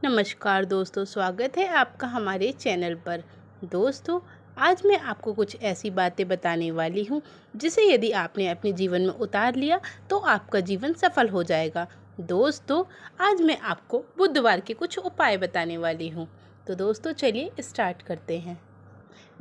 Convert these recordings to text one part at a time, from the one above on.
नमस्कार दोस्तों, स्वागत है आपका हमारे चैनल पर। दोस्तों, आज मैं आपको कुछ ऐसी बातें बताने वाली हूँ जिसे यदि आपने अपने जीवन में उतार लिया तो आपका जीवन सफल हो जाएगा। दोस्तों, आज मैं आपको बुधवार के कुछ उपाय बताने वाली हूँ। तो दोस्तों, चलिए स्टार्ट करते हैं।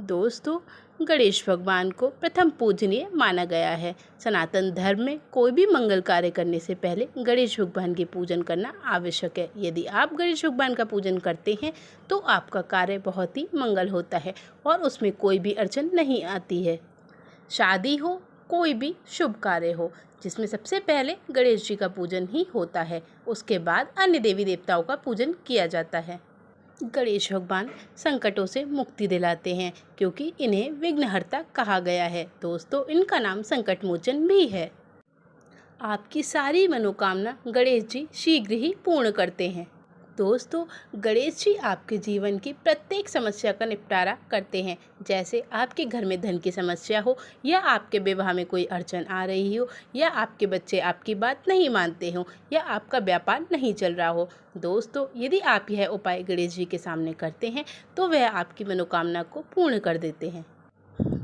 दोस्तों, गणेश भगवान को प्रथम पूजनीय माना गया है। सनातन धर्म में कोई भी मंगल कार्य करने से पहले गणेश भगवान की पूजन करना आवश्यक है। यदि आप गणेश भगवान का पूजन करते हैं तो आपका कार्य बहुत ही मंगल होता है और उसमें कोई भी अड़चन नहीं आती है। शादी हो, कोई भी शुभ कार्य हो, जिसमें सबसे पहले गणेश जी का पूजन ही होता है, उसके बाद अन्य देवी देवताओं का पूजन किया जाता है। गणेश भगवान संकटों से मुक्ति दिलाते हैं क्योंकि इन्हें विघ्नहर्ता कहा गया है। दोस्तों, इनका नाम संकट मोचन भी है। आपकी सारी मनोकामना गणेश जी शीघ्र ही पूर्ण करते हैं। दोस्तों, गणेश जी आपके जीवन की प्रत्येक समस्या का निपटारा करते हैं। जैसे आपके घर में धन की समस्या हो, या आपके विवाह में कोई अड़चन आ रही हो, या आपके बच्चे आपकी बात नहीं मानते हो, या आपका व्यापार नहीं चल रहा हो। दोस्तों, यदि आप यह उपाय गणेश जी के सामने करते हैं तो वह आपकी मनोकामना को पूर्ण कर देते हैं।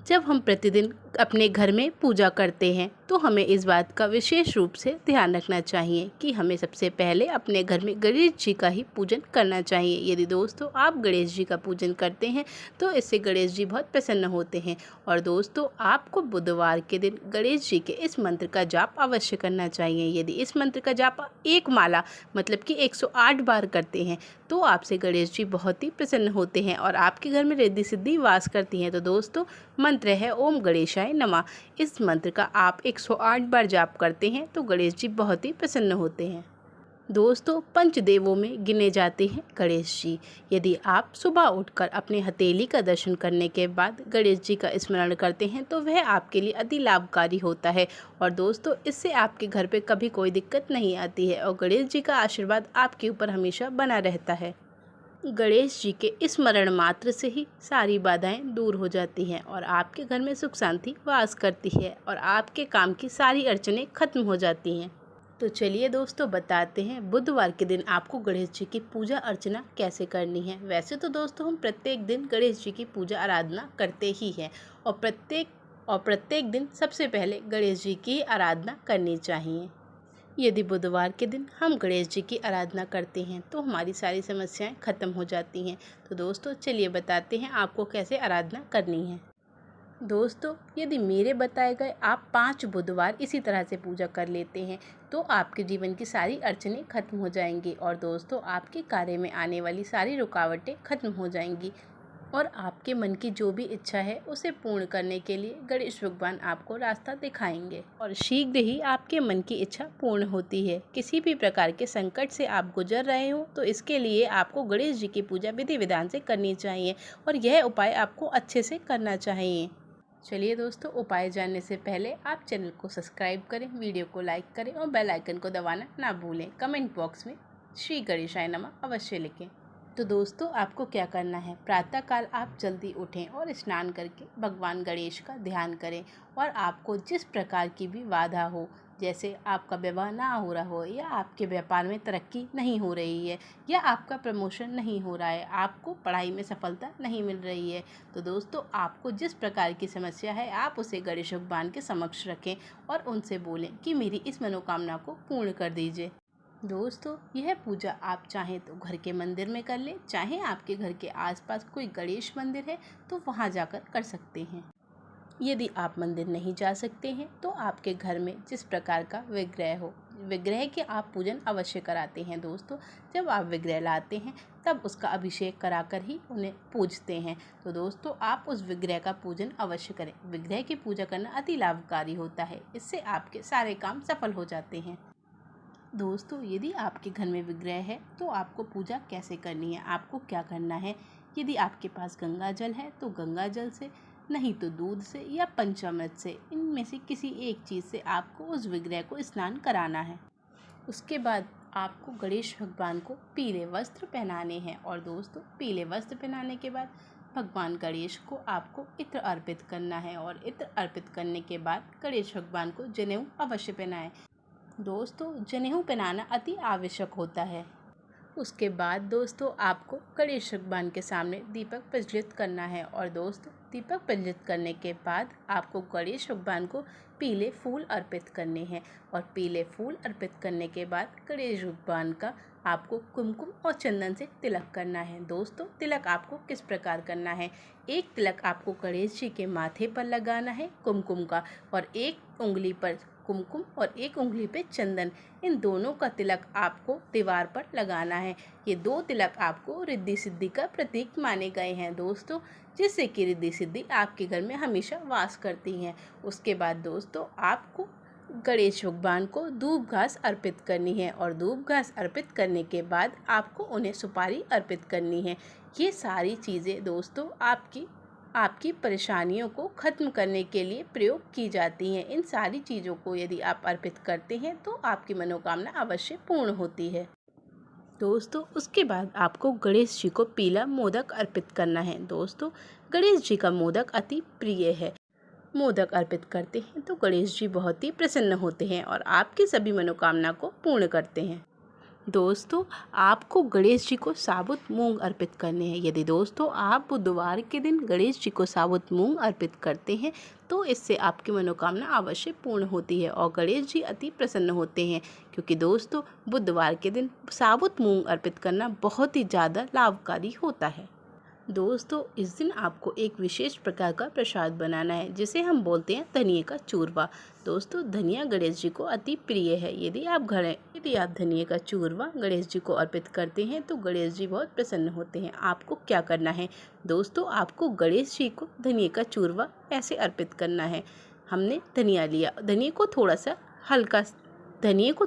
जब हम प्रतिदिन अपने घर में पूजा करते हैं तो हमें इस बात का विशेष रूप से ध्यान रखना चाहिए कि हमें सबसे पहले अपने घर में गणेश जी का ही पूजन करना चाहिए। यदि दोस्तों आप गणेश जी का पूजन करते हैं तो इससे गणेश जी बहुत प्रसन्न होते हैं। और दोस्तों, आपको बुधवार के दिन गणेश जी के इस मंत्र का जाप अवश्य करना चाहिए। यदि इस मंत्र का जाप एक माला मतलब कि 108 बार करते हैं तो आपसे गणेश जी बहुत ही प्रसन्न होते हैं और आपके घर में रिद्धि सिद्धि वास करती हैं। तो दोस्तों, मंत्र है ओम गणेशाय नमः। इस मंत्र का आप 108 बार जाप करते हैं तो गणेश जी बहुत ही प्रसन्न होते हैं। दोस्तों, पंचदेवों में गिने जाते हैं गणेश जी। यदि आप सुबह उठकर अपने हथेली का दर्शन करने के बाद गणेश जी का स्मरण करते हैं तो वह आपके लिए अति लाभकारी होता है। और दोस्तों, इससे आपके घर पे कभी कोई दिक्कत नहीं आती है और गणेश जी का आशीर्वाद आपके ऊपर हमेशा बना रहता है। गणेश जी के स्मरण मात्र से ही सारी बाधाएं दूर हो जाती हैं और आपके घर में सुख शांति वास करती है और आपके काम की सारी अड़चनें खत्म हो जाती हैं। तो चलिए दोस्तों, बताते हैं बुधवार के दिन आपको गणेश जी की पूजा अर्चना कैसे करनी है। वैसे तो दोस्तों, हम प्रत्येक दिन गणेश जी की पूजा आराधना करते ही हैं और प्रत्येक दिन सबसे पहले गणेश जी की आराधना करनी चाहिए। यदि बुधवार के दिन हम गणेश जी की आराधना करते हैं तो हमारी सारी समस्याएं खत्म हो जाती हैं। तो दोस्तों, चलिए बताते हैं आपको कैसे आराधना करनी है। दोस्तों, यदि मेरे बताए गए आप 5 बुधवार इसी तरह से पूजा कर लेते हैं तो आपके जीवन की सारी अड़चनें खत्म हो जाएंगी और दोस्तों, आपके कार्य में आने वाली सारी रुकावटें खत्म हो जाएंगी और आपके मन की जो भी इच्छा है उसे पूर्ण करने के लिए गणेश भगवान आपको रास्ता दिखाएंगे और शीघ्र ही आपके मन की इच्छा पूर्ण होती है। किसी भी प्रकार के संकट से आप गुजर रहे हो तो इसके लिए आपको गणेश जी की पूजा विधि विधान से करनी चाहिए और यह उपाय आपको अच्छे से करना चाहिए। चलिए दोस्तों, उपाय जानने से पहले आप चैनल को सब्सक्राइब करें, वीडियो को लाइक करें और बेल आइकन को दबाना ना भूलें। कमेंट बॉक्स में श्री गणेशाय नमः अवश्य लिखें। तो दोस्तों, आपको क्या करना है, प्रातःकाल आप जल्दी उठें और स्नान करके भगवान गणेश का ध्यान करें और आपको जिस प्रकार की भी बाधा हो, जैसे आपका विवाह ना हो रहा हो, या आपके व्यापार में तरक्की नहीं हो रही है, या आपका प्रमोशन नहीं हो रहा है, आपको पढ़ाई में सफलता नहीं मिल रही है, तो दोस्तों, आपको जिस प्रकार की समस्या है आप उसे गणेश भगवान के समक्ष रखें और उनसे बोलें कि मेरी इस मनोकामना को पूर्ण कर दीजिए। दोस्तों, यह पूजा आप चाहें तो घर के मंदिर में कर लें, चाहे आपके घर के आसपास कोई गणेश मंदिर है तो वहां जाकर कर सकते हैं। यदि आप मंदिर नहीं जा सकते हैं तो आपके घर में जिस प्रकार का विग्रह के आप पूजन अवश्य कराते हैं। दोस्तों, जब आप विग्रह लाते हैं तब उसका अभिषेक कराकर ही उन्हें पूजते हैं। तो दोस्तों, आप उस विग्रह का पूजन अवश्य करें। विग्रह की पूजा करना अति लाभकारी होता है, इससे आपके सारे काम सफल हो जाते हैं। दोस्तों, यदि आपके घर में विग्रह है तो आपको पूजा कैसे करनी है, आपको क्या करना है। यदि आपके पास गंगा जल है तो गंगा जल से, नहीं तो दूध से या पंचामृत से, इनमें से किसी एक चीज़ से आपको उस विग्रह को स्नान कराना है। उसके बाद आपको गणेश भगवान को पीले वस्त्र पहनाने हैं और दोस्तों, पीले वस्त्र पहनाने के बाद भगवान गणेश को आपको इत्र अर्पित करना है और इत्र अर्पित करने के बाद गणेश भगवान को जनेऊ अवश्य पहनाएं। दोस्तों, जनेऊ पहनाना अति आवश्यक होता है उसके बाद दोस्तों आपको गणेश भगवान के सामने दीपक प्रज्वलित करना है। और दोस्तों दीपक प्रज्वलित करने के बाद आपको गणेश भगवान को पीले फूल अर्पित करने हैं। और पीले फूल अर्पित करने के बाद गणेश भगवान का आपको कुमकुम और चंदन से तिलक करना है। दोस्तों तिलक आपको किस प्रकार करना है, एक तिलक आपको गणेश जी के माथे पर लगाना है कुमकुम का, और एक उंगली पर कुमकुम और एक उंगली पे चंदन, इन दोनों का तिलक आपको दीवार पर लगाना है। ये 2 तिलक आपको रिद्धि सिद्धि का प्रतीक माने गए हैं दोस्तों, जिससे कि रिद्धि सिद्धि आपके घर में हमेशा वास करती हैं। उसके बाद दोस्तों आपको गणेश भगवान को दूब घास अर्पित करनी है। और दूब घास अर्पित करने के बाद आपको उन्हें सुपारी अर्पित करनी है। ये सारी चीज़ें दोस्तों आपकी परेशानियों को ख़त्म करने के लिए प्रयोग की जाती हैं। इन सारी चीज़ों को यदि आप अर्पित करते हैं तो आपकी मनोकामना अवश्य पूर्ण होती है। दोस्तों उसके बाद आपको गणेश जी को पीला मोदक अर्पित करना है। दोस्तों गणेश जी का मोदक अति प्रिय है। मोदक अर्पित करते हैं तो गणेश जी बहुत ही प्रसन्न होते हैं और आपकी सभी मनोकामना को पूर्ण करते हैं। दोस्तों आपको गणेश जी को साबुत मूंग अर्पित करने हैं। यदि दोस्तों आप बुधवार के दिन गणेश जी को साबुत मूंग अर्पित करते हैं तो इससे आपकी मनोकामना अवश्य पूर्ण होती है और गणेश जी अति प्रसन्न होते हैं, क्योंकि दोस्तों बुधवार के दिन साबुत मूंग अर्पित करना बहुत ही ज़्यादा लाभकारी होता है। दोस्तों इस दिन आपको एक विशेष प्रकार का प्रसाद बनाना है, जिसे हम बोलते हैं धनिए का चूरवा। दोस्तों धनिया गणेश जी को अति प्रिय है। यदि आप धनिए का चूरवा गणेश जी को अर्पित करते हैं तो गणेश जी बहुत प्रसन्न होते हैं। आपको क्या करना है दोस्तों, आपको गणेश जी को धनिए का चूरवा ऐसे अर्पित करना है। हमने धनिया लिया, धनिए को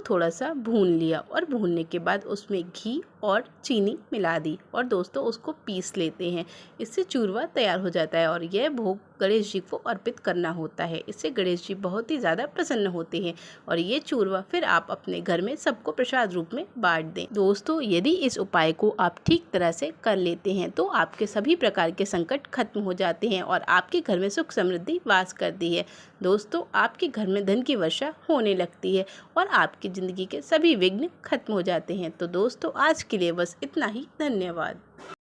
थोड़ा सा भून लिया और भूनने के बाद उसमें घी और चीनी मिला दी और दोस्तों उसको पीस लेते हैं। इससे चूरवा तैयार हो जाता है और यह भोग गणेश जी को अर्पित करना होता है। इससे गणेश जी बहुत ही ज़्यादा प्रसन्न होते हैं और ये चूरवा फिर आप अपने घर में सबको प्रसाद रूप में बांट दें। दोस्तों यदि इस उपाय को आप ठीक तरह से कर लेते हैं तो आपके सभी प्रकार के संकट खत्म हो जाते हैं और आपके घर में सुख समृद्धि वास करती है। दोस्तों आपके घर में धन की वर्षा होने लगती है और आपकी ज़िंदगी के सभी विघ्न खत्म हो जाते हैं। तो दोस्तों आज के लिए बस इतना ही। धन्यवाद।